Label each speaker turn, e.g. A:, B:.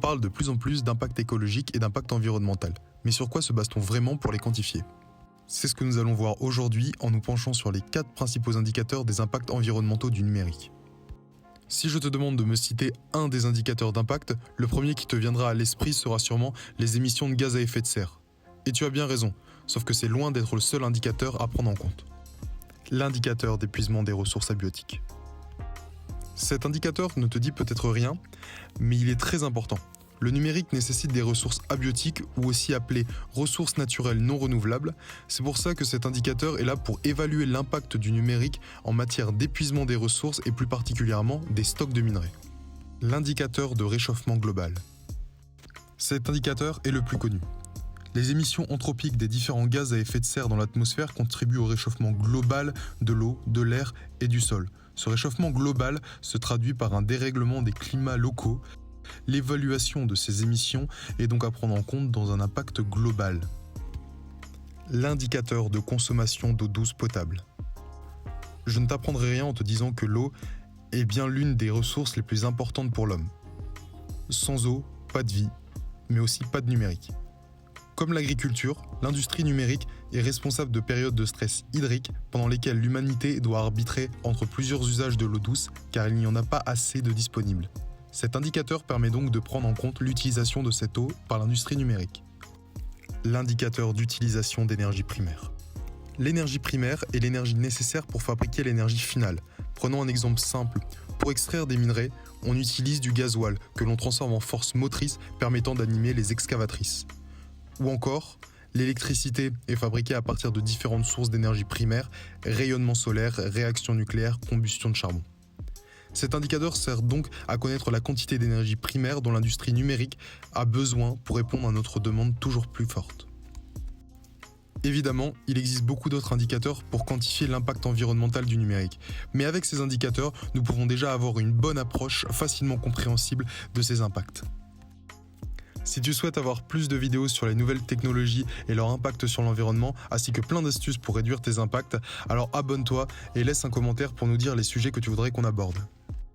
A: parle de plus en plus d'impact écologique et d'impact environnemental. Mais sur quoi se base-t-on vraiment pour les quantifier ? C'est ce que nous allons voir aujourd'hui en nous penchant sur les 4 principaux indicateurs des impacts environnementaux du numérique. Si je te demande de me citer un des indicateurs d'impact, le premier qui te viendra à l'esprit sera sûrement les émissions de gaz à effet de serre. Et tu as bien raison, sauf que c'est loin d'être le seul indicateur à prendre en compte. L'indicateur d'épuisement des ressources abiotiques. Cet indicateur ne te dit peut-être rien, mais il est très important. Le numérique nécessite des ressources abiotiques ou aussi appelées ressources naturelles non renouvelables. C'est pour ça que cet indicateur est là pour évaluer l'impact du numérique en matière d'épuisement des ressources et plus particulièrement des stocks de minerais. L'indicateur de réchauffement global. Cet indicateur est le plus connu. Les émissions anthropiques des différents gaz à effet de serre dans l'atmosphère contribuent au réchauffement global de l'eau, de l'air et du sol. Ce réchauffement global se traduit par un dérèglement des climats locaux. L'évaluation de ces émissions est donc à prendre en compte dans un impact global. L'indicateur de consommation d'eau douce potable. Je ne t'apprendrai rien en te disant que l'eau est bien l'une des ressources les plus importantes pour l'homme. Sans eau, pas de vie, mais aussi pas de numérique. Comme l'agriculture, l'industrie numérique est responsable de périodes de stress hydrique pendant lesquelles l'humanité doit arbitrer entre plusieurs usages de l'eau douce car il n'y en a pas assez de disponible. Cet indicateur permet donc de prendre en compte l'utilisation de cette eau par l'industrie numérique. L'indicateur d'utilisation d'énergie primaire. L'énergie primaire est l'énergie nécessaire pour fabriquer l'énergie finale. Prenons un exemple simple. Pour extraire des minerais, on utilise du gasoil que l'on transforme en force motrice permettant d'animer les excavatrices. Ou encore, l'électricité est fabriquée à partir de différentes sources d'énergie primaire, rayonnement solaire, réaction nucléaire, combustion de charbon. Cet indicateur sert donc à connaître la quantité d'énergie primaire dont l'industrie numérique a besoin pour répondre à notre demande toujours plus forte. Évidemment, il existe beaucoup d'autres indicateurs pour quantifier l'impact environnemental du numérique. Mais avec ces indicateurs, nous pouvons déjà avoir une bonne approche facilement compréhensible de ces impacts. Si tu souhaites avoir plus de vidéos sur les nouvelles technologies et leur impact sur l'environnement, ainsi que plein d'astuces pour réduire tes impacts, alors abonne-toi et laisse un commentaire pour nous dire les sujets que tu voudrais qu'on aborde.